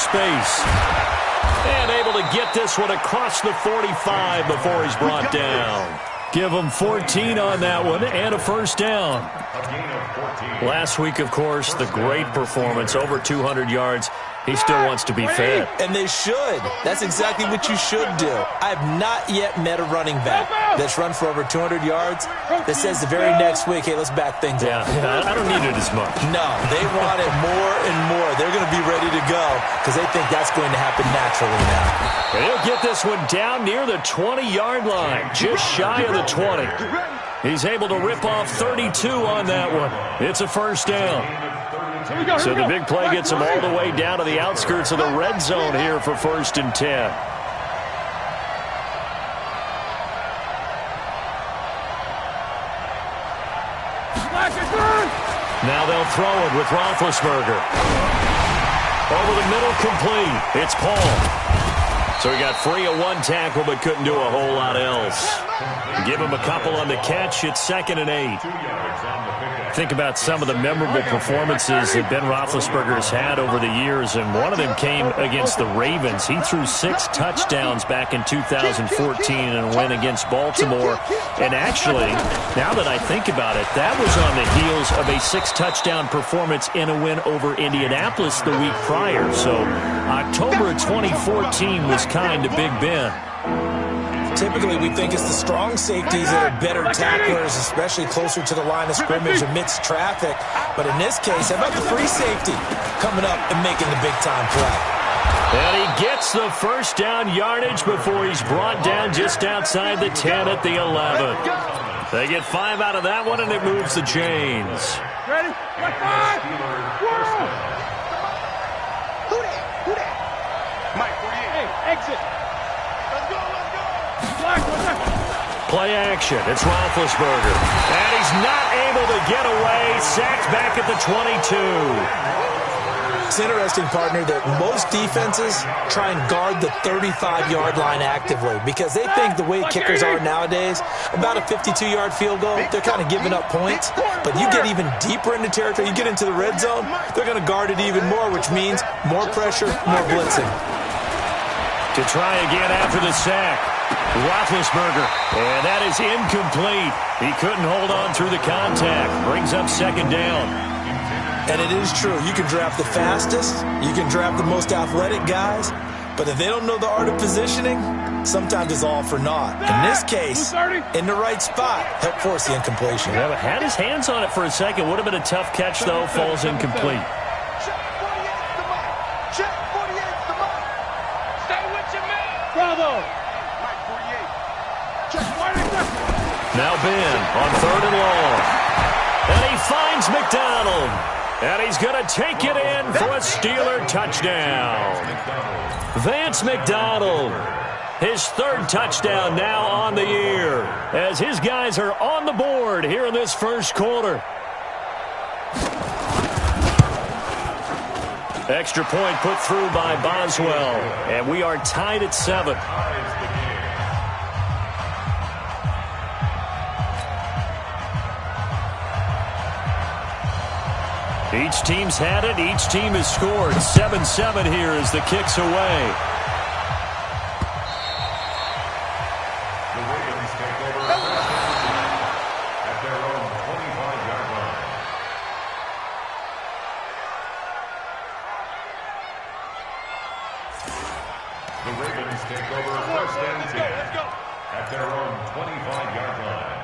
space. And able to get this one across the 45 before he's brought down. Give him 14 on that one and a first down. Last week, of course, the great performance, over 200 yards. He still wants to be fed. And they should. That's exactly what you should do. I have not yet met a running back that's run for over 200 yards that says the very next week, hey, let's back things up. Yeah, I don't need it as much. No, they want it more and more. They're going to be ready to go because they think that's going to happen naturally now. And he'll get this one down near the 20-yard line, just shy of the 20. He's able to rip off 32 on that one. It's a first down. So the big play gets him all the way down to the outskirts of the red zone here for 1st and 10. Now they'll throw it with Roethlisberger. Over the middle, complete. It's Paul. So he got free of one tackle but couldn't do a whole lot else. Give him a couple on the catch. It's 2nd and 8. Think about some of the memorable performances that Ben Roethlisberger has had over the years, and one of them came against the Ravens. He threw 6 touchdowns back in 2014 in a win against Baltimore. And actually, now that I think about it, that was on the heels of a 6-touchdown performance in a win over Indianapolis the week prior. So October of 2014 was kind to Big Ben. Typically, we think it's the strong safeties that are better tacklers, especially closer to the line of scrimmage amidst traffic. But in this case, how about the free safety coming up and making the big-time play? And he gets the first down yardage before he's brought down just outside the 10 at the 11. They get 5 out of that one, and it moves the chains. Ready? 5. Who that? Mike, 48. Hey, exit. Let's go. Play action. It's Roethlisberger. And he's not able to get away. Sacked back at the 22. It's interesting, partner, that most defenses try and guard the 35-yard line actively because they think the way kickers are nowadays, about a 52-yard field goal, they're kind of giving up points. But you get even deeper into territory, you get into the red zone, they're going to guard it even more, which means more pressure, more blitzing. To try again after the sack. Roethlisberger, and that is incomplete. He couldn't hold on through the contact. Brings up 2nd down. And it is true. You can draft the fastest. You can draft the most athletic guys. But if they don't know the art of positioning, sometimes it's all for naught. In this case, in the right spot, help force the incompletion. Yeah, but had his hands on it for a second. Would have been a tough catch, though. Falls incomplete. Check 48's the mark. Stay with your man. Bravo. Now Ben on 3rd and long. And he finds McDonald. And he's going to take it in for a Steeler touchdown. Vance McDonald. His 3rd touchdown now on the year as his guys are on the board here in this first quarter. Extra point put through by Boswell. And we are tied at 7. Each team's had it. Each team has scored. 7-7 here as the kick's away. The Ravens take over at their own 25-yard line. The Ravens take over 1st and 10 at their own 25-yard line.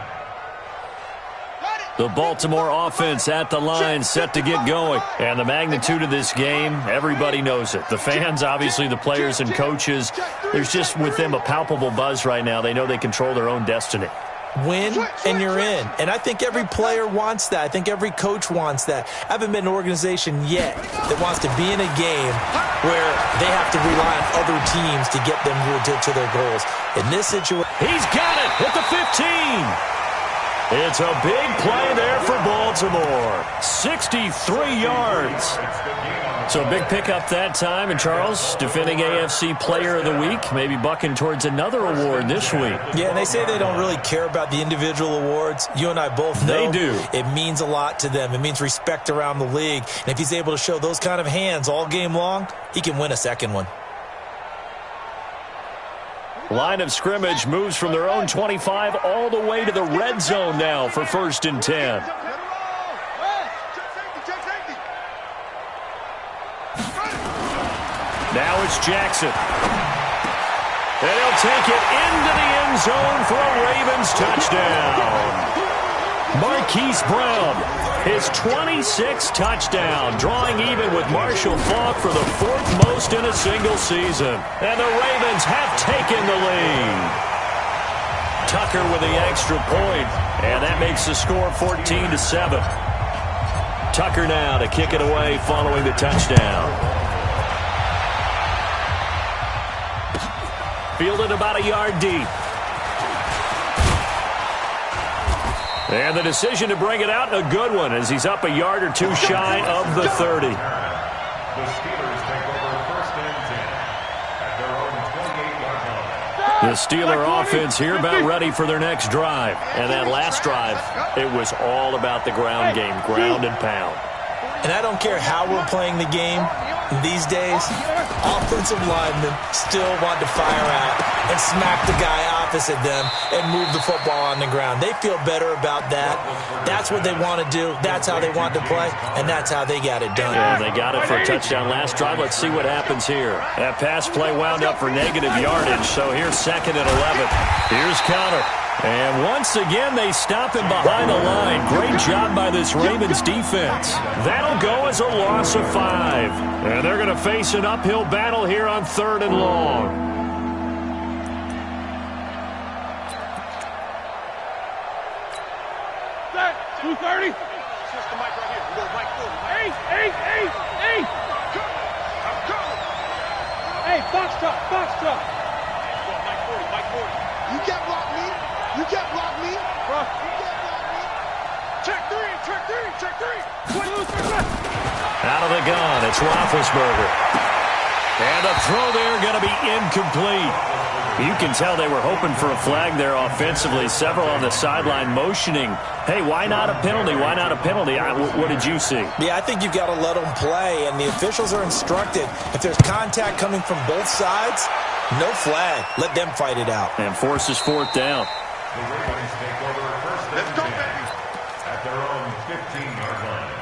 The Baltimore offense at the line, set to get going. And the magnitude of this game, everybody knows it. The fans, obviously the players and coaches, there's just with them a palpable buzz right now. They know they control their own destiny. Win, and you're in. And I think every player wants that. I think every coach wants that. I haven't been an organization yet that wants to be in a game where they have to rely on other teams to get them to their goals. In this situation, he's got it at the 15. It's a big play there for Baltimore. 63 yards. So a big pickup that time. And Charles, defending AFC Player of the Week, maybe bucking towards another award this week. Yeah, and they say they don't really care about the individual awards. You and I both know they do. It means a lot to them. It means respect around the league. And if he's able to show those kind of hands all game long, he can win a second one. Line of scrimmage moves from their own 25 all the way to the red zone now for 1st and 10. Now it's Jackson. And he'll take it into the end zone for a Ravens touchdown. Marquise Brown, his 26th touchdown, drawing even with Marshall Faulk for the 4th most in a single season. And the Ravens have taken the lead. Tucker with the extra point, and that makes the score 14-7. Tucker now to kick it away following the touchdown. Fielded about a yard deep. And the decision to bring it out, a good one, as he's up a yard or two shy of the 30. The Steelers take over 1st and 10 at their own 28-yard line. The Steeler offense here about ready for their next drive. And that last drive, it was all about the ground game, ground and pound. And I don't care how we're playing the game these days, offensive linemen still want to fire out and smack the guy opposite them and move the football on the ground. They feel better about that. That's what they want to do. That's how they want to play, and that's how they got it done. Yeah, they got it for a touchdown last drive. Let's see what happens here. That pass play wound up for negative yardage, so here's 2nd and 11. Here's Conner. And once again, they stop him behind the line. Great job by this Ravens defense. That'll go as a loss of 5. And they're going to face an uphill battle here on 3rd and long. Set. 230. Switch the mic right here. Go mic 40. Hey. Hey, box top. Mic 40. You can't block me. You can't block me. Bro. You can't block me. Check 3. Out of the gun, it's Roethlisberger. And the throw there going to be incomplete. You can tell they were hoping for a flag there offensively. Several on the sideline motioning. Hey, why not a penalty? Why not a penalty? What did you see? Yeah, I think you've got to let them play, and the officials are instructed. If there's contact coming from both sides, no flag. Let them fight it out. And forces 4th down. The Ravens take over 1st and 10 at their own 15-yard line.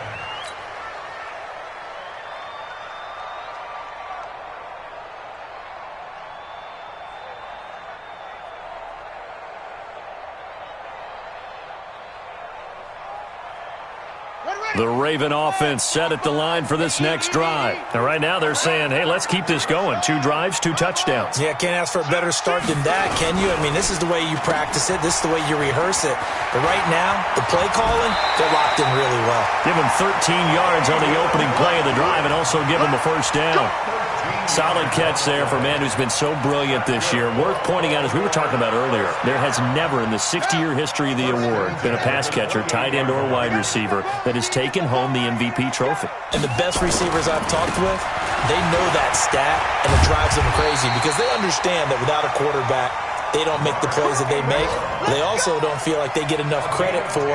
The Raven offense set at the line for this next drive. And right now they're saying, hey, let's keep this going. 2 drives, 2 touchdowns. Yeah, can't ask for a better start than that, can you? I mean, this is the way you practice it. This is the way you rehearse it. But right now, the play calling, they're locked in really well. Give him 13 yards on the opening play of the drive and also give him the 1st down. Solid catch there for a man who's been so brilliant this year. Worth pointing out, as we were talking about earlier, there has never in the 60-year history of the award been a pass catcher, tight end, or wide receiver that has taken home the MVP trophy. And the best receivers I've talked with, they know that stat, and it drives them crazy because they understand that without a quarterback, they don't make the plays that they make. They also don't feel like they get enough credit for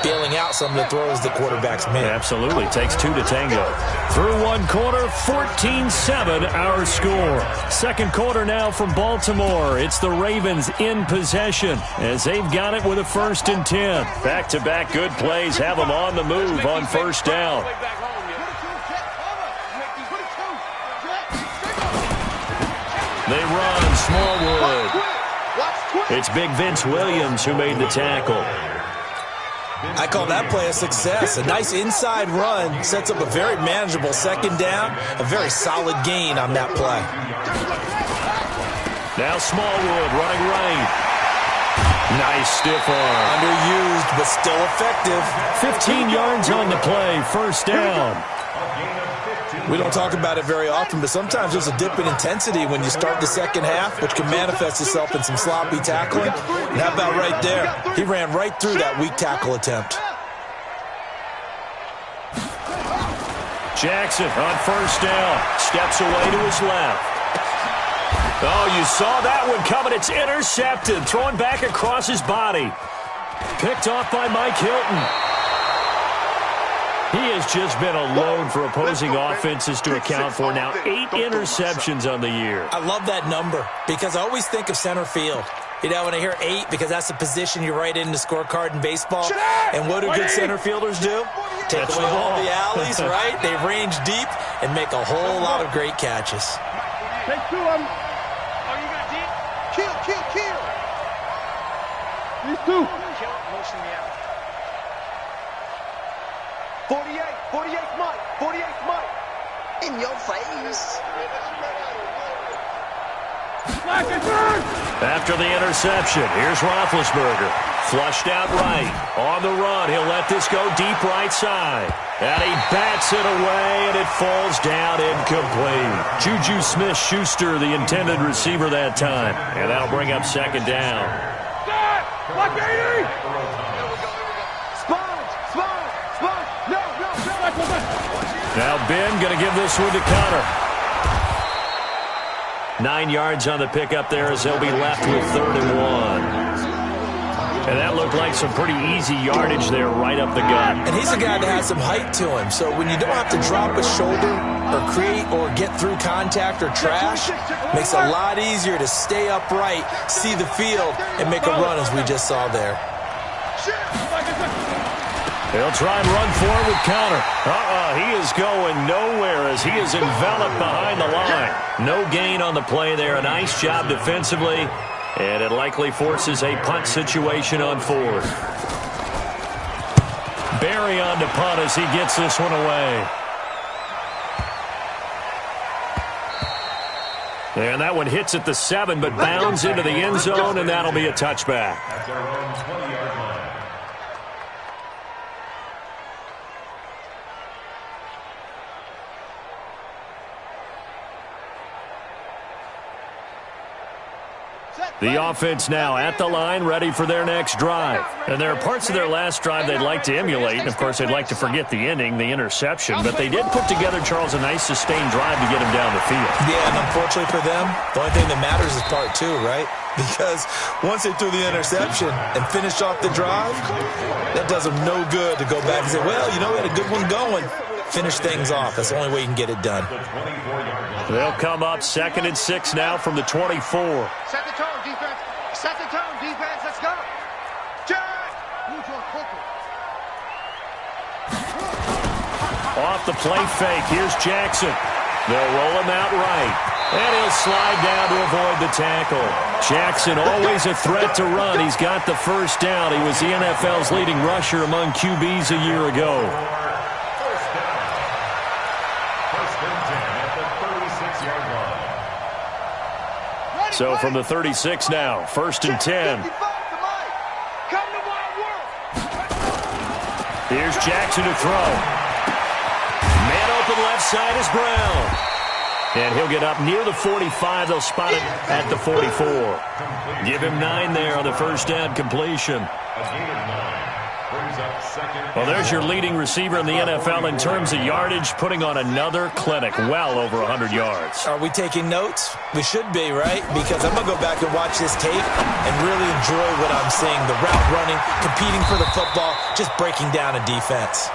bailing out some of the throws the quarterbacks make. Absolutely. Takes 2 to tango. Through 1 quarter, 14-7 our score. 2nd quarter now from Baltimore. It's the Ravens in possession as they've got it with a 1st and 10. Back-to-back good plays have them on the move on 1st down. They run Smallwood. It's big Vince Williams who made the tackle. I call that play a success. A nice inside run sets up a very manageable 2nd down, a very solid gain on that play. Now Smallwood running right. Nice stiff arm. Underused, but still effective. 15 yards on the play, 1st down. A gain of 15. We don't talk about it very often, but sometimes there's a dip in intensity when you start the second half, which can manifest itself in some sloppy tackling. And how about right there? He ran right through that weak tackle attempt. Jackson on first down. Steps away to his left. Oh, you saw that one coming. It's intercepted. Thrown back across his body. Picked off by Mike Hilton. He has just been a load for opposing offenses to account for. Now 8 interceptions on the year. I love that number because I always think of center field. You know, when I hear 8, because that's the position you write in the scorecard in baseball. And what do good center fielders do? Take away all the alleys, right? They range deep and make a whole lot of great catches. Take 2 of them. Oh, you got deep? Kill. These 2. Kill, motion me out. 48 Mike. In your face. After the interception, here's Roethlisberger. Flushed out right. On the run, he'll let this go deep right side. And he bats it away, and it falls down incomplete. Juju Smith-Schuster, the intended receiver that time. And that'll bring up second down. Block 80! Now Ben going to give this one to Connor. 9 yards on the pickup there as they'll be left with 3rd and 1. And that looked like some pretty easy yardage there right up the gut. And he's a guy that has some height to him. So when you don't have to drop a shoulder or create or get through contact or trash, makes it a lot easier to stay upright, see the field, and make a run as we just saw there. They'll try and run forward with Connor. He is going nowhere as he is enveloped behind the line. No gain on the play there. A nice job defensively. And it likely forces a punt situation on 4th. Barry on to punt as he gets this one away. And that one hits at the 7, but bounds into the end zone, and that'll be a touchback. At their own 20-yard line. The offense now at the line, ready for their next drive. And there are parts of their last drive they'd like to emulate, and of course they'd like to forget the ending, the interception. But they did put together, Charles, a nice sustained drive to get him down the field. Yeah, and unfortunately for them, the only thing that matters is part 2, right? Because once they threw the interception and finished off the drive, that does them no good to go back and say, well, you know, we had a good one going. Finish things off. That's the only way you can get it done. They'll come up 2nd and 6 now from the 24. Set the tone, defense. Set the tone, defense. Let's go. Jack! Off the play fake. Here's Jackson. They'll roll him out right. And he'll slide down to avoid the tackle. Jackson, always a threat to run. He's got the first down. He was the NFL's leading rusher among QBs a year ago. So from the 36 now, 1st and 10. Here's Jackson to throw. Man open left side is Brown. And he'll get up near the 45. They'll spot it at the 44. Give him 9 there on the first down completion. Well, there's your leading receiver in the NFL in terms of yardage, putting on another clinic, well over 100 yards. Are we taking notes? We should be, right? Because I'm going to go back and watch this tape and really enjoy what I'm seeing. The route running, competing for the football, just breaking down a defense.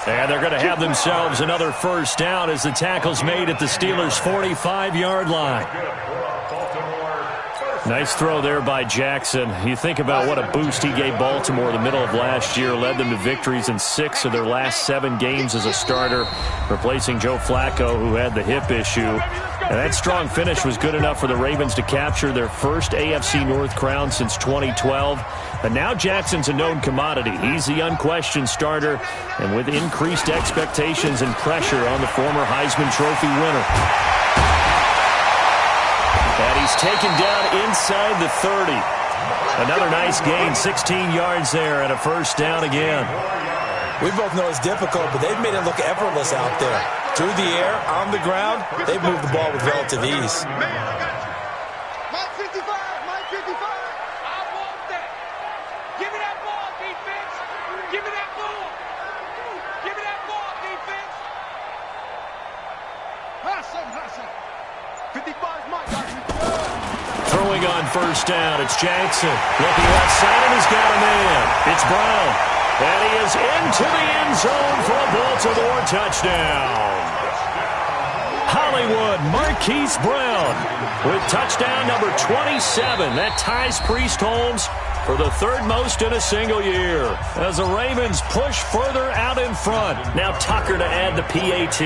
And they're going to have themselves another first down as the tackle's made at the Steelers' 45-yard line. Nice throw there by Jackson. You think about what a boost he gave Baltimore in the middle of last year, led them to victories in 6 of their last 7 games as a starter, replacing Joe Flacco, who had the hip issue. And that strong finish was good enough for the Ravens to capture their first AFC North crown since 2012. But now Jackson's a known commodity. He's the unquestioned starter, and with increased expectations and pressure on the former Heisman Trophy winner. And he's taken down inside the 30. Another nice gain, 16 yards there, and a first down again. We both know it's difficult, but they've made it look effortless out there. Through the air, on the ground, they've moved the ball with relative ease. Man, I got you. Mike 55, Mike 55. I want that. Give me that ball, defense. Give me that ball. Give me that ball, defense. Hustle. 55 Mike, got you. Throwing on first down, it's Jackson. Looking left side, and he's got a man. It's Brown. And he is into the end zone for a Baltimore touchdown. Hollywood Marquise Brown with touchdown number 27. That ties Priest Holmes for the third most in a single year. As the Ravens push further out in front. Now Tucker to add the PAT.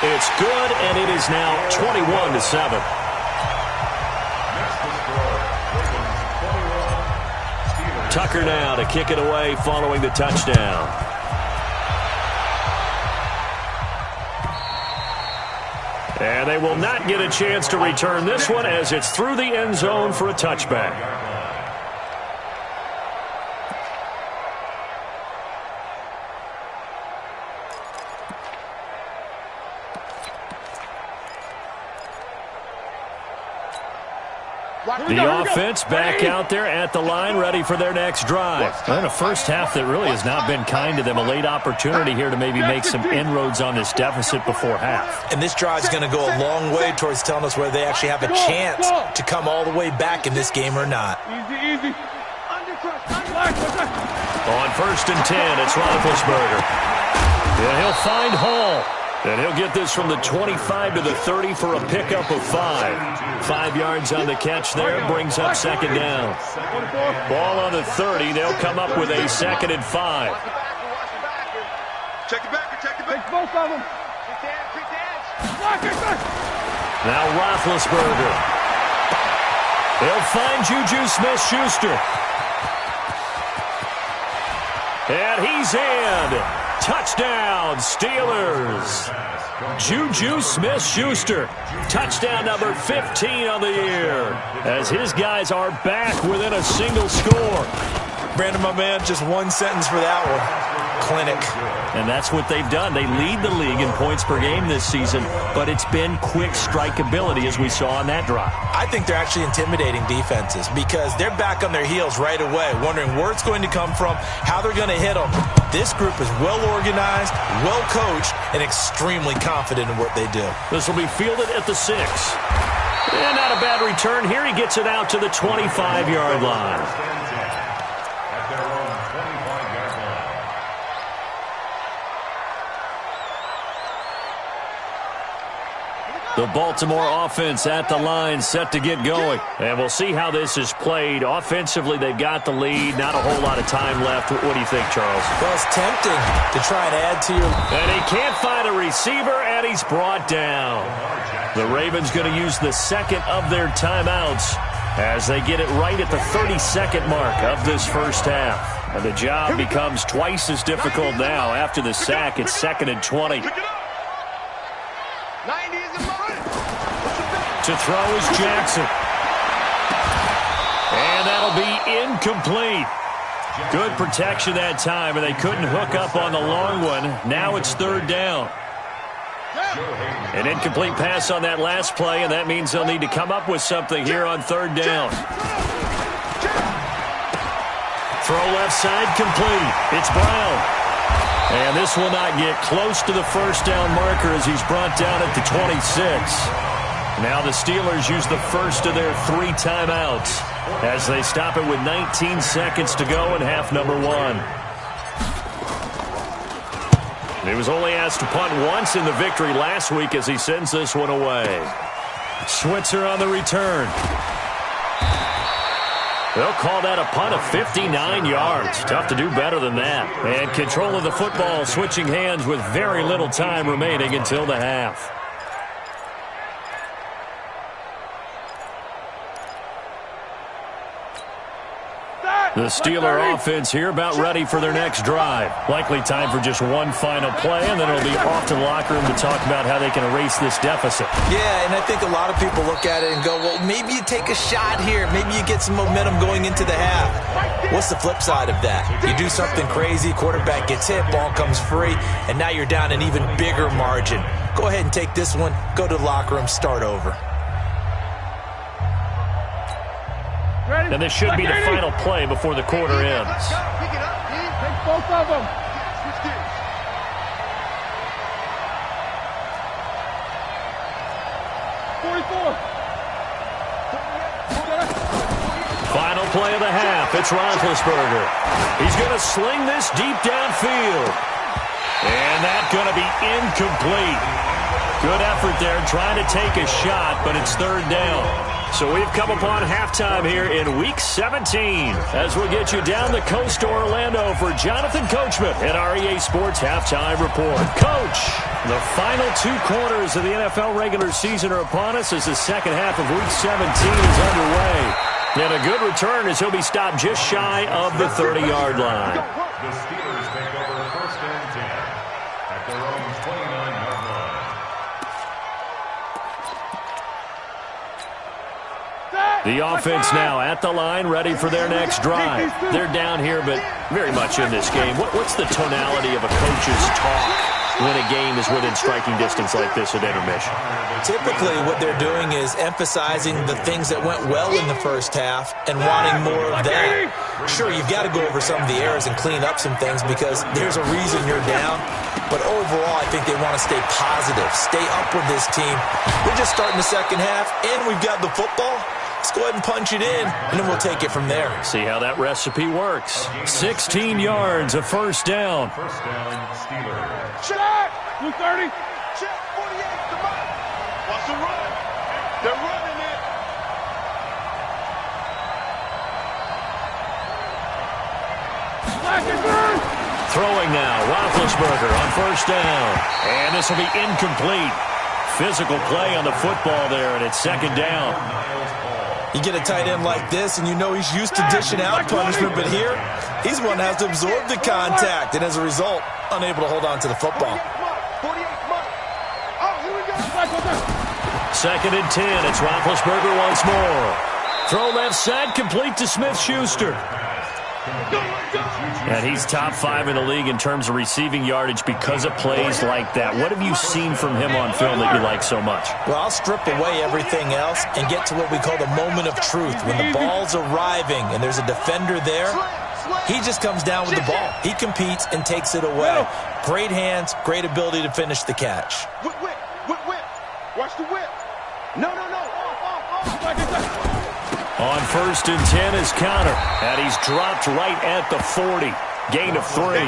It's good, and it is now 21-7. Tucker now to kick it away following the touchdown. And they will not get a chance to return this one as it's through the end zone for a touchback. The offense back out there at the line, ready for their next drive. And a first half that really has not been kind to them. A late opportunity here to maybe make some inroads on this deficit before half. And this drive's going to go a long way towards telling us whether they actually have a chance to come all the way back in this game or not. Easy. On first and 10, it's Roethlisberger. And he'll find Hall. And he'll get this from the 25 to the 30 for a pickup of 5. 5 yards on the catch there, brings up second down. Ball on the 30, they'll come up with a 2nd and 5. Check it back. Take both of them. Now Roethlisberger. They'll find Juju Smith-Schuster. And he's in. Touchdown, Steelers. Juju Smith-Schuster. Touchdown number 15 on the year. As his guys are back within a single score. Brandon, my man, just one sentence for that one. Clinic. And that's what they've done. They lead the league in points per game this season, but it's been quick strikeability as we saw on that drive. I think they're actually intimidating defenses because they're back on their heels right away, wondering where it's going to come from, how they're going to hit them. This group is well organized, well coached, and extremely confident in what they do. This will be fielded at the 6. And not a bad return here. He gets it out to the 25-yard line. The Baltimore offense at the line, set to get going. And we'll see how this is played. Offensively, they've got the lead. Not a whole lot of time left. What do you think, Charles? Well, it's tempting to try and add to your... And he can't find a receiver, and he's brought down. The Ravens going to use the second of their timeouts as they get it right at the 32nd mark of this first half. And the job becomes twice as difficult now. After the sack, it's 2nd and 20. To throw is Jackson. And that'll be incomplete. Good protection that time, and they couldn't hook up on the long one. Now it's 3rd down. An incomplete pass on that last play, and that means they'll need to come up with something here on 3rd down. Throw left side complete. It's Brown. And this will not get close to the first down marker as he's brought down at the 26. Now the Steelers use the first of their 3 timeouts as they stop it with 19 seconds to go in half number 1. He was only asked to punt once in the victory last week as he sends this one away. Switzer on the return. They'll call that a punt of 59 yards. Tough to do better than that. And control of the football switching hands with very little time remaining until the half. The Steeler offense here about ready for their next drive. Likely time for just one final play, and then it'll be off to the locker room to talk about how they can erase this deficit. Yeah, and I think a lot of people look at it and go, well, maybe you take a shot here. Maybe you get some momentum going into the half. What's the flip side of that? You do something crazy, quarterback gets hit, ball comes free, and now you're down an even bigger margin. Go ahead and take this one, go to the locker room, start over. And this should be the final play before the quarter ends. Take both of them. Final play of the half. It's Roethlisberger. He's going to sling this deep downfield. And that's going to be incomplete. Good effort there trying to take a shot, but it's third down. So we've come upon halftime here in Week 17 as we'll get you down the coast to Orlando for Jonathan Coachman at our EA Sports Halftime Report. Coach, the final two quarters of the NFL regular season are upon us as the second half of Week 17 is underway. And a good return as he'll be stopped just shy of the 30-yard line. The Steelers take over first and 10 at their own 29-yard line. The offense now at the line, ready for their next drive. They're down here, but very much in this game. What's the tonality of a coach's talk when a game is within striking distance like this at intermission? Typically, what they're doing is emphasizing the things that went well in the first half and wanting more of that. Sure, you've got to go over some of the errors and clean up some things because there's a reason you're down. But overall, I think they want to stay positive, stay up with this team. We're just starting the second half, and we've got the football. Let's go ahead and punch it in, and then we'll take it from there. See how that recipe works. 16 yards, a first down. First down, Steelers. Check! 230. Check 48, come on. Watch the run. They're running it. Black and burn. Throwing now, Roethlisberger on first down. And this will be incomplete. Physical play on the football there, and it's second down. You get a tight end like this, and you know he's used to dishing out punishment, but here, he's one that has to absorb the contact, and as a result, unable to hold on to the football. 48 months. Oh, here we go. Second and 10, it's Roethlisberger once more. Throw left side, complete to Smith-Schuster. And he's top 5 in the league in terms of receiving yardage because of plays like that. What have you seen from him on film that you like so much? Well, I'll strip away everything else and get to what we call the moment of truth. When the ball's arriving and there's a defender there, he just comes down with the ball. He competes and takes it away. Great hands, great ability to finish the catch. Whip. Watch the whip. No. On first and 10 is Counter, and he's dropped right at the 40. Gain of 3.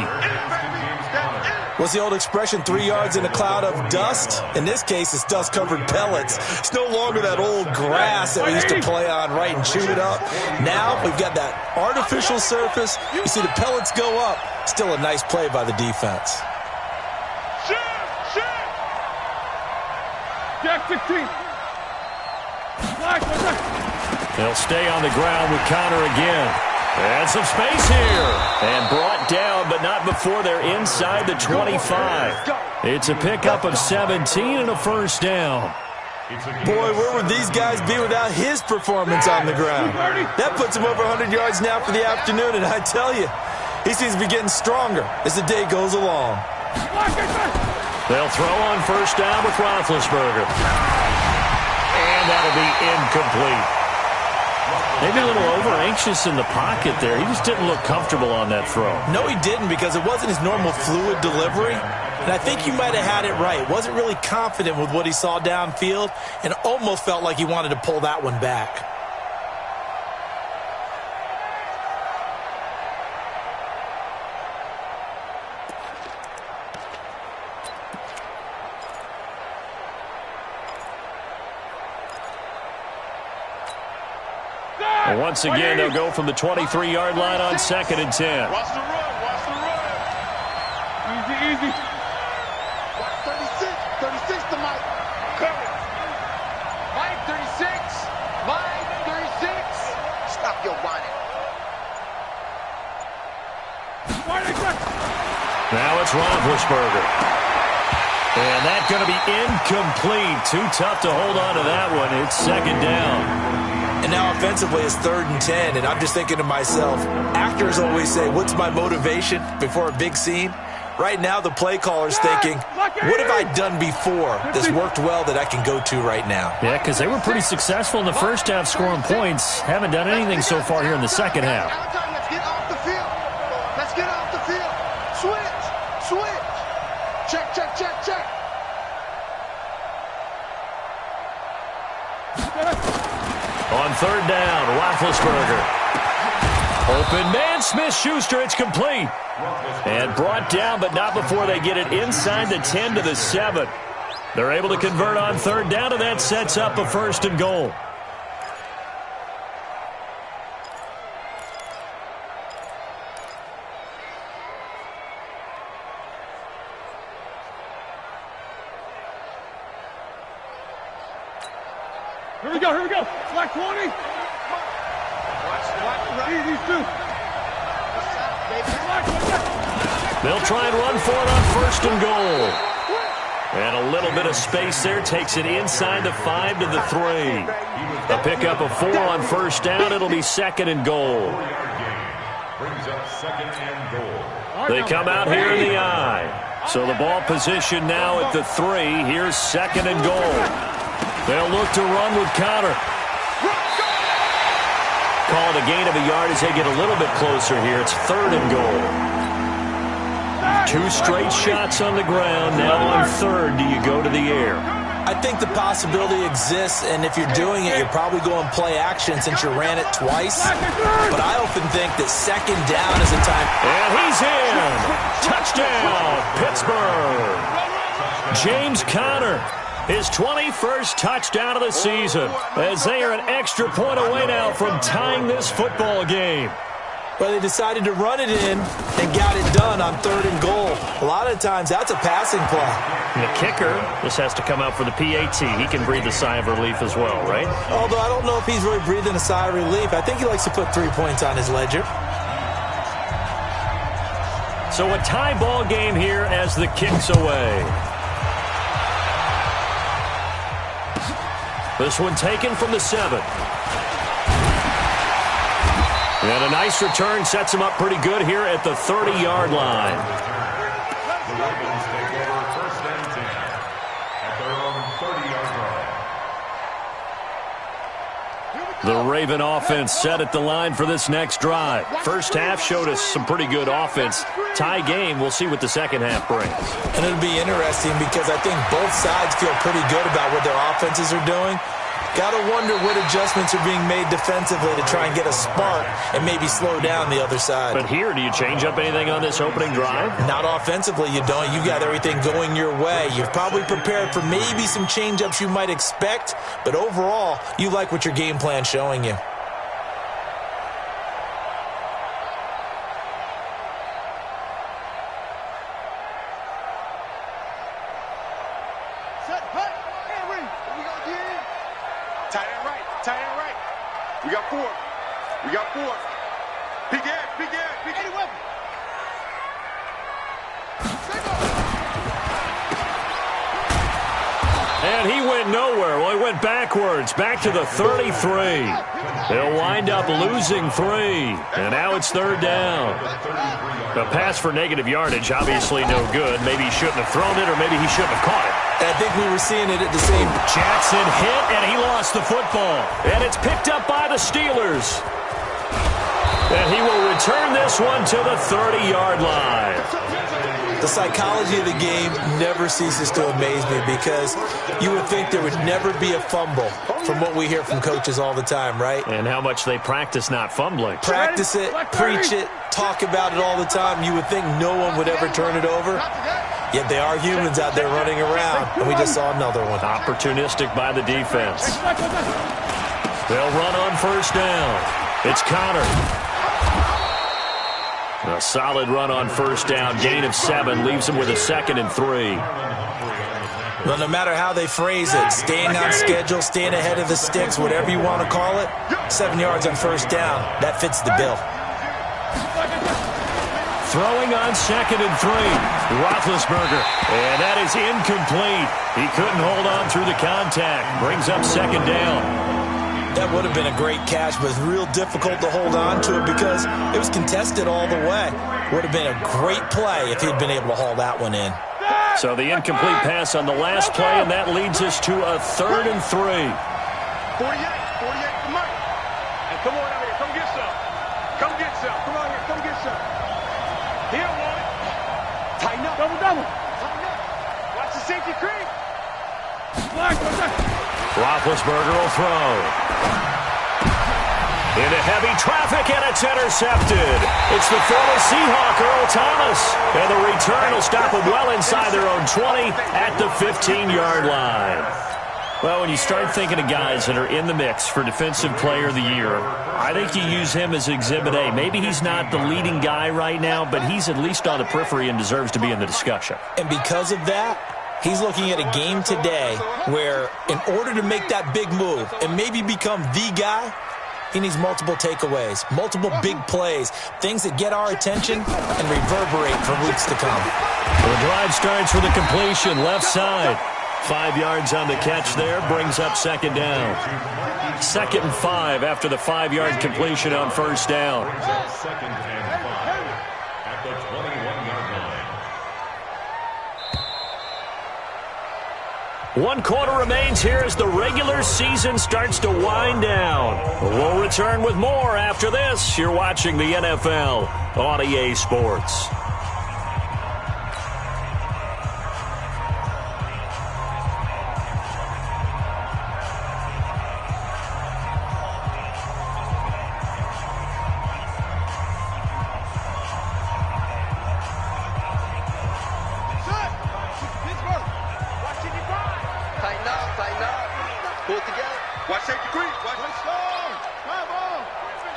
What's the old expression, 3 yards in a cloud of dust? In this case, it's dust-covered pellets. It's no longer that old grass that we used to play on, right, and chew it up. Now we've got that artificial surface. You see the pellets go up. Still a nice play by the defense. Jack 16. They'll stay on the ground with Counter again. And some space here. And brought down, but not before they're inside the 25. It's a pickup of 17 and a first down. Boy, where would these guys be without his performance on the ground? That puts him over 100 yards now for the afternoon, and I tell you, he seems to be getting stronger as the day goes along. They'll throw on first down with Roethlisberger. And that'll be incomplete. Maybe a little over-anxious in the pocket there. He just didn't look comfortable on that throw. No, he didn't, because it wasn't his normal fluid delivery. And I think you might have had it right. Wasn't really confident with what he saw downfield and almost felt like he wanted to pull that one back. And once again, they'll go from the 23-yard line on second and 10. Watch the run. Easy. 36 to Mike. Cover. Mike 36. Stop your whining. It's Roethlisberger. And that's going to be incomplete. Too tough to hold on to that one. It's second down. And now offensively it's 3rd and 10, and I'm just thinking to myself, actors always say, what's my motivation before a big scene? Right now the play caller's thinking, what have I done before that's worked well that I can go to right now? Yeah, because they were pretty successful in the first half scoring points. Haven't done anything so far here in the second half. Let's get off the field. Let's get off the field. Switch. Switch. Check, check, check, check. On 3rd down, Roethlisberger. Open man, Smith-Schuster, it's complete. And brought down, but not before they get it inside the 10 to the 7. They're able to convert on 3rd down, and that sets up a 1st and goal. Here we go, here we go. Slack 20. These two. They'll try and run for it on 1st and goal. And a little bit of space there takes it inside the 5 to the 3. A pickup of 4 on 1st down. It'll be 2nd and goal. Brings up 2nd and goal. They come out here in the I. So the ball position now at the 3. Here's 2nd and goal. They'll look to run with Connor. Call it a gain of a yard as they get a little bit closer here. It's 3rd and goal. 2 straight shots on the ground. Now on 3rd, do you go to the air? I think the possibility exists, and if you're doing it, you're probably going play action since you ran it twice. But I often think that 2nd down is a time. And he's in. Touchdown, Pittsburgh. James Conner. His 21st touchdown of the season, as they are an extra point away now from tying this football game. Well, they decided to run it in and got it done on 3rd and goal. A lot of times, that's a passing play. And the kicker, this has to come out for the PAT. He can breathe a sigh of relief as well, right? Although I don't know if he's really breathing a sigh of relief. I think he likes to put 3 points on his ledger. So a tie ball game here as the kick's away. This one taken from the 7. And a nice return sets him up pretty good here at the 30-yard line. The Ravens take over 1st and 10 at their own 30-yard line. The Raven offense set at the line for this next drive. First half showed us some pretty good offense. Tie game, we'll see what the second half brings. And it'll be interesting because I think both sides feel pretty good about what their offenses are doing. Got to wonder what adjustments are being made defensively to try and get a spark and maybe slow down the other side. But here, do you change up anything on this opening drive? Not offensively, you don't. You got everything going your way. You've probably prepared for maybe some change-ups you might expect, but overall, you like what your game plan's showing you. Tight end right. Tight end right. We got 4. We got 4. Big air. Big air. Big air. Weapon. And he went nowhere. Well, he went backwards, back to the 33. They'll wind up losing 3. And now it's 3rd down. A pass for negative yardage, obviously no good. Maybe he shouldn't have thrown it, or maybe he shouldn't have caught it. I think we were seeing it at the same. Jackson hit, and he lost the football. And it's picked up by the Steelers. And he will return this one to the 30-yard line. The psychology of the game never ceases to amaze me because you would think there would never be a fumble from what we hear from coaches all the time, right? And how much they practice not fumbling. Practice it, preach it, talk about it all the time. You would think no one would ever turn it over. Yet they are humans out there running around, and we just saw another one. Opportunistic by the defense. They'll run on 1st down. It's Connor. A solid run on 1st down. Gain of 7 leaves him with a 2nd and 3. Well, no matter how they phrase it, staying on schedule, staying ahead of the sticks, whatever you want to call it, 7 yards on 1st down, that fits the bill. Throwing on 2nd and 3. Roethlisberger. And that is incomplete. He couldn't hold on through the contact. Brings up 2nd down. That would have been a great catch, but it's real difficult to hold on to it because it was contested all the way. Would have been a great play if he'd been able to haul that one in. So the incomplete pass on the last play, and that leads us to a 3rd and 3. 48, come on. And come on out here. Come get some. Come get some. Come on here. Come get some. Here, one. Tighten up. Double. Tighten up. Watch the safety creep. Roethlisberger will throw. Into heavy traffic, and it's intercepted. It's the former Seahawk, Earl Thomas. And the return will stop them well inside their own 20 at the 15-yard line. Well, when you start thinking of guys that are in the mix for Defensive Player of the Year, I think you use him as Exhibit A. Maybe he's not the leading guy right now, but he's at least on the periphery and deserves to be in the discussion. And because of that, he's looking at a game today where in order to make that big move and maybe become the guy, he needs multiple takeaways, multiple big plays, things that get our attention and reverberate for weeks to come. The drive starts with a completion, left side. 5 yards on the catch there, brings up 2nd down. 2nd and 5 after the 5-yard completion on 1st down. 2nd and 5 at the 21-yard line. 1 quarter remains here as the regular season starts to wind down. We'll return with more after this. You're watching the NFL on EA Sports. Tighten up. Pull it together. Watch safety creep. Watch it. Come on.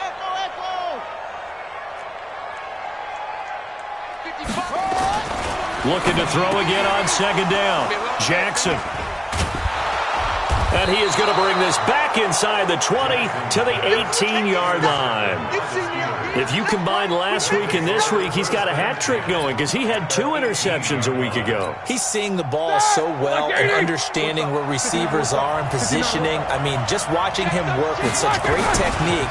Echo. 55. Looking to throw again on 2nd down. Jackson. And he is going to bring this back inside the 20 to the 18-yard line. If you combine last week and this week, he's got a hat trick going because he had 2 interceptions a week ago. He's seeing the ball so well and understanding where receivers are and positioning. I mean, just watching him work with such great technique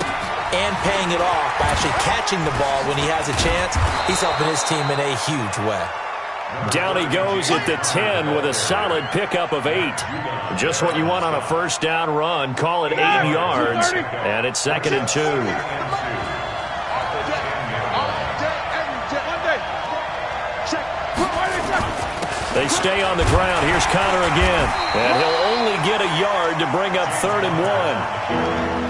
and paying it off by actually catching the ball when he has a chance, he's helping his team in a huge way. Down he goes at the 10 with a solid pickup of 8. Just what you want on a 1st down run. Call it 8 yards, and it's 2nd and 2. They stay on the ground. Here's Connor again, and he'll only get a yard to bring up 3rd and 1.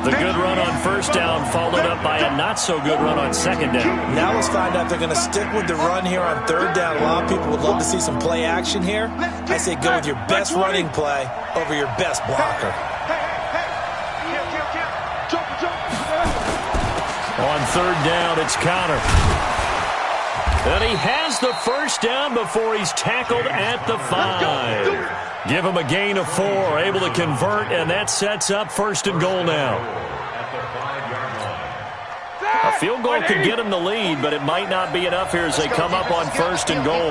The good run on 1st down followed up by a not-so-good run on 2nd down. Now let's find out if they're going to stick with the run here on 3rd down. A lot of people would love to see some play action here. I say go with your best running play over your best blocker. On 3rd down, it's Connor. And he has the 1st down before he's tackled at the 5. Give him a gain of 4, able to convert, and that sets up 1st and goal now. A field goal could get him the lead, but it might not be enough here as they come up on 1st and goal.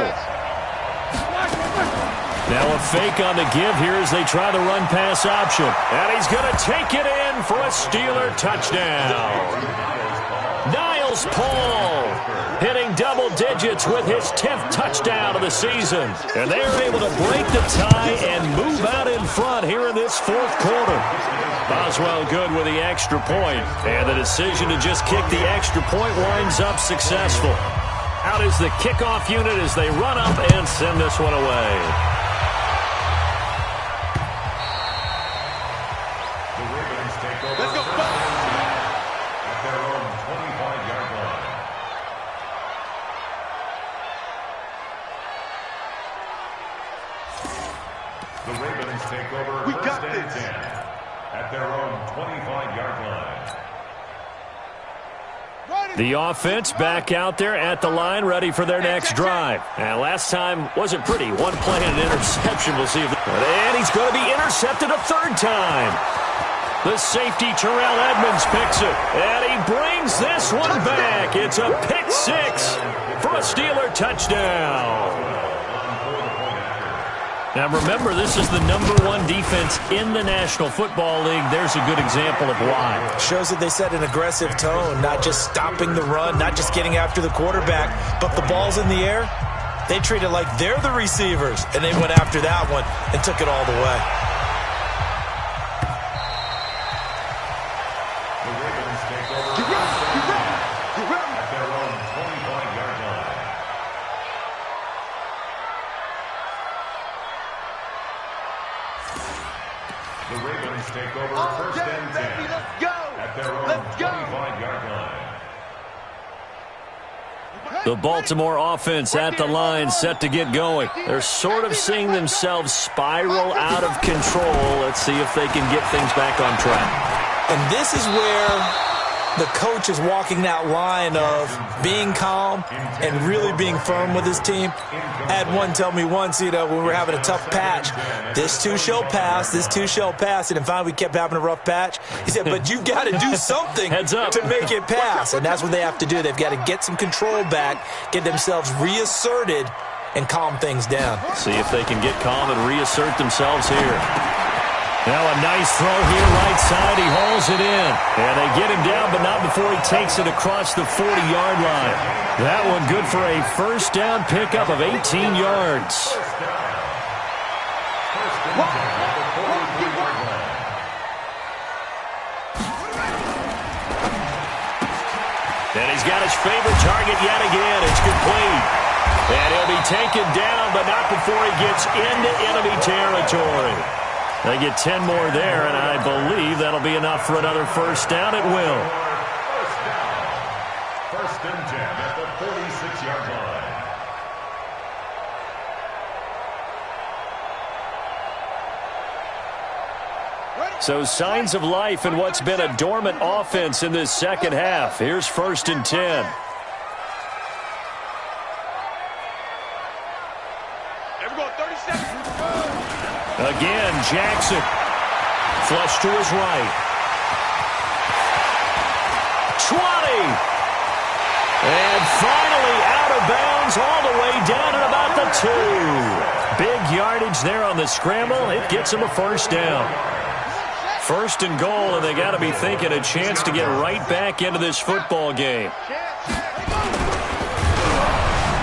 Now a fake on the give here as they try the run-pass option. And he's going to take it in for a Steeler touchdown. Niles Paul hitting double digits with his 10th touchdown of the season. And they are able to break the tie and move out in front here in this 4th quarter. Boswell good with the extra point. And the decision to just kick the extra point winds up successful. Out is the kickoff unit as they run up and send this one away. Let's go. At their own 25-yard line. The Ravens take over We 1st got and this. 10 at their own 25-yard line. The offense back out there at the line, ready for their next drive. And last time wasn't pretty. 1 play and an interception. We'll see if... And he's going to be intercepted a 3rd time. The safety, Terrell Edmonds, picks it. And he brings this one back. It's a pick six for a Steeler touchdown. Now, remember, this is the #1 defense in the National Football League. There's a good example of why. Shows that they set an aggressive tone, not just stopping the run, not just getting after the quarterback, but the ball's in the air. They treat it like they're the receivers, and they went after that one and took it all the way. The Ravens take over at their own 25-yard line. The Ravens take over first and 10 at their own 25-yard line. The Baltimore offense at the line, set to get going. They're sort of seeing themselves spiral out of control. Let's see if they can get things back on track. And this is where the coach is walking that line of being calm and really being firm with his team. I had one tell me once, when we were having a tough patch, this too shall pass, this too shall pass. And finally we kept having a rough patch. He said, but you've got to do something to make it pass. And that's what they have to do. They've got to get some control back, get themselves reasserted, and calm things down. See if they can get calm and reassert themselves here. Now a nice throw here, right side. He hauls it in. And they get him down, but not before he takes it across the 40-yard line. That one good for a first down pickup of 18 yards. And he's got his favorite target yet again. It's complete. And he'll be taken down, but not before he gets into enemy territory. They get 10 more there, and I believe that'll be enough for another first down. It will. First and 10 at the 46-yard line. So signs of life in what's been a dormant offense in this second half. Here's first and 10. Again, Jackson. Flush to his right. 20. And finally out of bounds all the way down at about the 2. Big yardage there on the scramble. It gets him a first down. First and goal, and they got to be thinking a chance to get right back into this football game.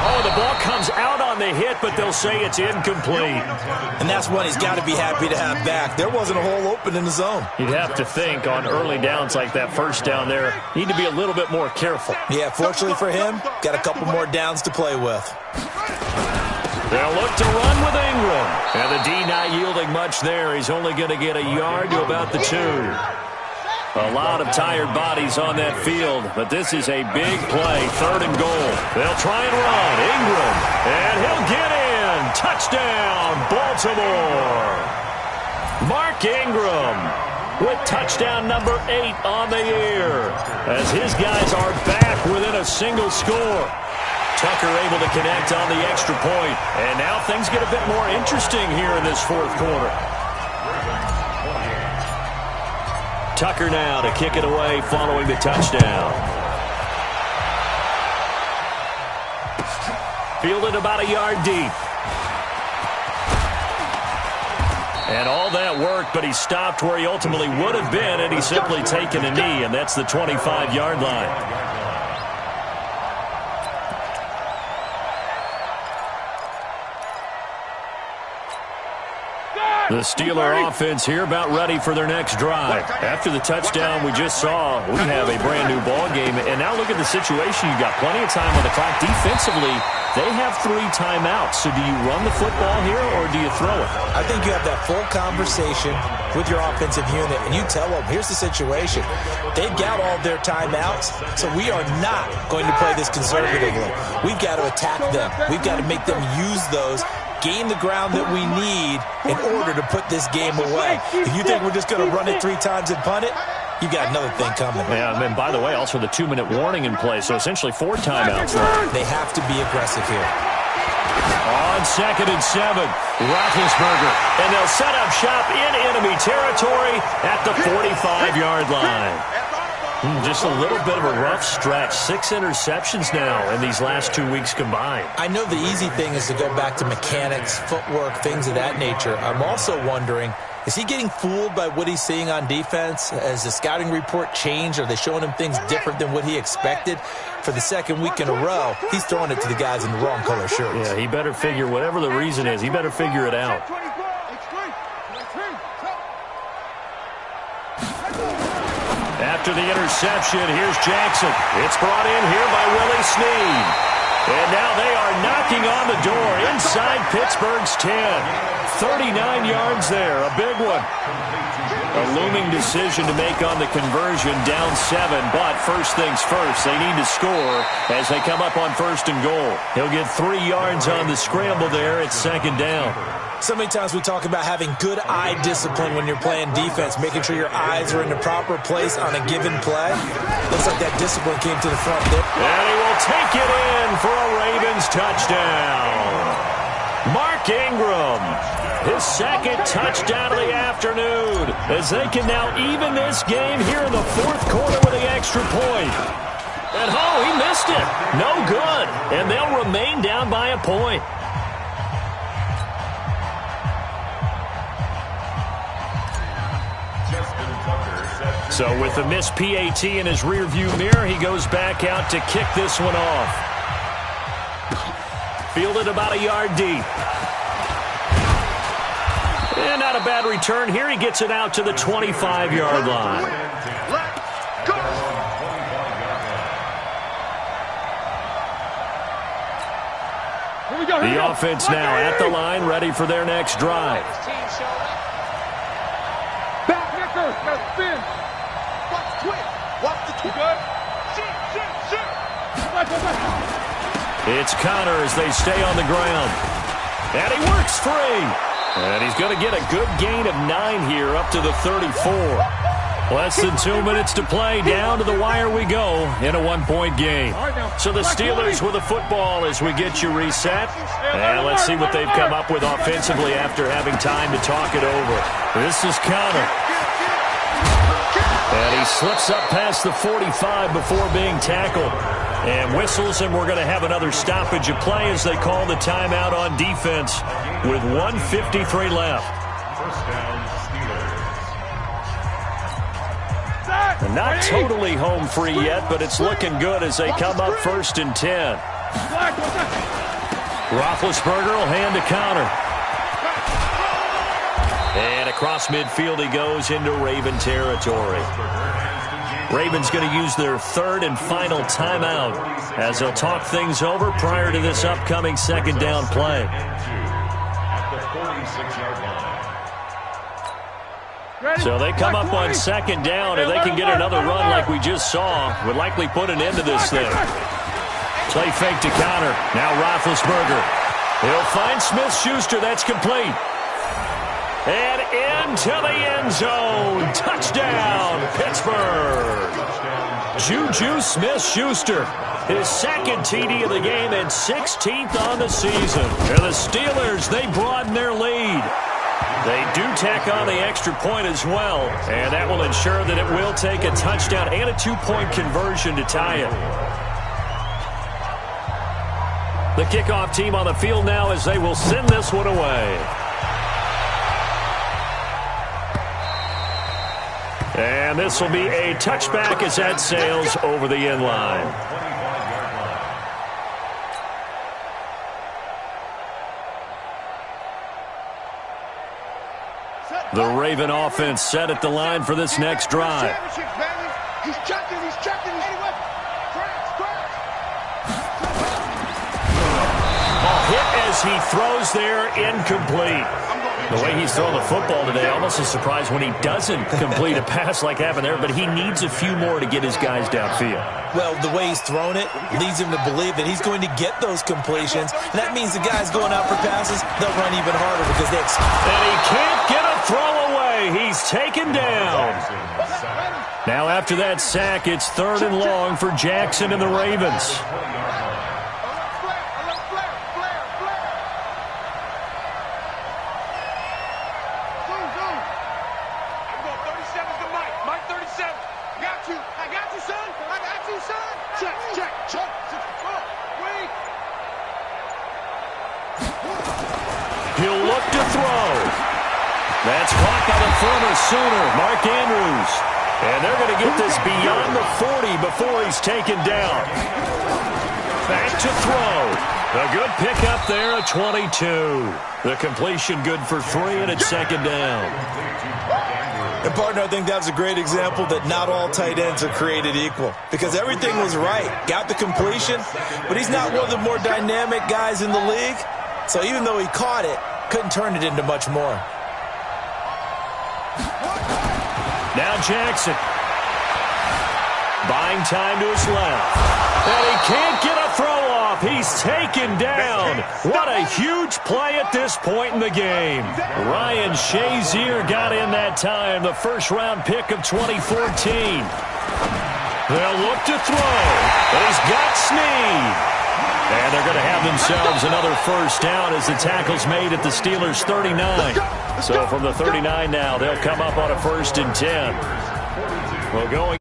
Oh, the ball comes out on the hit, but they'll say it's incomplete. And that's one he's got to be happy to have back. There wasn't a hole open in the zone. You'd have to think on early downs like that first down there, need to be a little bit more careful. Yeah, fortunately for him, got a couple more downs to play with. They'll look to run with Ingram. And the D not yielding much there. He's only going to get a yard to about the 2. A lot of tired bodies on that field, but this is a big play, third and goal. They'll try and run. Ingram, and he'll get in. Touchdown, Baltimore. Mark Ingram with touchdown number 8 on the year, as his guys are back within a single score. Tucker able to connect on the extra point, and now things get a bit more interesting here in this fourth quarter. Tucker now to kick it away following the touchdown. Fielded about a yard deep. And all that worked, but he stopped where he ultimately would have been, and he's simply taken a knee, and that's the 25-yard line. The Steeler offense here about ready for their next drive. After the touchdown we just saw, we have a brand-new ball game. And now look at the situation. You've got plenty of time on the clock. Defensively, they have 3 timeouts. So do you run the football here or do you throw it? I think you have that full conversation with your offensive unit, and you tell them, here's the situation. They've got all their timeouts, so we are not going to play this conservatively. We've got to attack them. We've got to make them use those, gain the ground that we need in order to put this game away. If you think we're just going to run it 3 times and punt it, you got another thing coming. Yeah, and by the way, also the 2-minute warning in play, so essentially 4 timeouts. They have to be aggressive here. On 2nd and 7, Roethlisberger. And they'll set up shop in enemy territory at the 45-yard line. Just a little bit of a rough stretch. 6 interceptions now in these last 2 weeks combined. I know the easy thing is to go back to mechanics, footwork, things of that nature. I'm also wondering, is he getting fooled by what he's seeing on defense? Has the scouting report changed? Are they showing him things different than what he expected? For the second week in a row, he's throwing it to the guys in the wrong color shirts. Yeah, he better figure, whatever the reason is, he better figure it out. After the interception, here's Jackson. It's brought in here by Willie Snead. And now they are knocking on the door inside Pittsburgh's 10. 39 yards there, a big one. A looming decision to make on the conversion, down 7. But first things first, they need to score as they come up on 1st and goal. He'll get 3 yards on the scramble there at 2nd down. So many times we talk about having good eye discipline when you're playing defense, making sure your eyes are in the proper place on a given play. Looks like that discipline came to the front there. And he will take it in for a Ravens touchdown. Mark Ingram, his 2nd touchdown of the afternoon, as they can now even this game here in the 4th quarter with the extra point. And he missed it. No good. And they'll remain down by a point. So with the missed PAT in his rearview mirror, he goes back out to kick this one off. Fielded about a yard deep. And not a bad return here. He gets it out to the 25-yard line. The offense now at the line, ready for their next drive. It's Connor as they stay on the ground. And he works free. And he's going to get a good gain of 9 here up to the 34. Less than 2 minutes to play. Down to the wire we go in a 1-point game. So the Steelers with a football as we get you reset. And let's see what they've come up with offensively after having time to talk it over. This is Connor. And he slips up past the 45 before being tackled. And whistles, and we're going to have another stoppage of play as they call the timeout on defense with 1:53 left. And not totally home free yet, but it's looking good as they come up 1st and 10. Roethlisberger will hand to Connor. And across midfield he goes into Raven territory. Ravens going to use their 3rd and final timeout as they'll talk things over prior to this upcoming 2nd down play. So they come up on 2nd down, and they can get another run like we just saw. Would likely put an end to this thing. Play fake to Connor. Now Roethlisberger. He'll find Smith-Schuster. That's complete. And into the end zone. Touchdown, Pittsburgh. Juju Smith-Schuster, his 2nd TD of the game and 16th on the season. And the Steelers, they broaden their lead. They do tack on the extra point as well, and that will ensure that it will take a touchdown and a 2-point conversion to tie it. The kickoff team on the field now as they will send this one away. And this will be a touchback as that sails over the end line. The Raven offense set at the line for this next drive. He's checking, he's checking. Hit as he throws there, incomplete. The way he's throwing the football today, almost a surprise when he doesn't complete a pass like happened there, but he needs a few more to get his guys downfield. Well, the way he's thrown it leads him to believe that he's going to get those completions, and that means the guys going out for passes, they'll run even harder because they expect. And he can't get a throw away. He's taken down. Now after that sack, it's 3rd and long for Jackson and the Ravens. That's caught by the former Sooner, Mark Andrews. And they're going to get this beyond the 40 before he's taken down. Back to throw. A good pickup there at 22. The completion good for 3, and it's second down. And, partner, I think that's a great example that not all tight ends are created equal because everything was right. Got the completion, but he's not one of the more dynamic guys in the league. So even though he caught it, couldn't turn it into much more. Now Jackson. Buying time to his left. And he can't get a throw off. He's taken down. What a huge play at this point in the game. Ryan Shazier got in that time, the first-round pick of 2014. They'll look to throw. But he's got Snead. And they're going to have themselves another first down as the tackle's made at the Steelers' 39. So from the 39 now, they'll come up on a 1st and 10. Well, going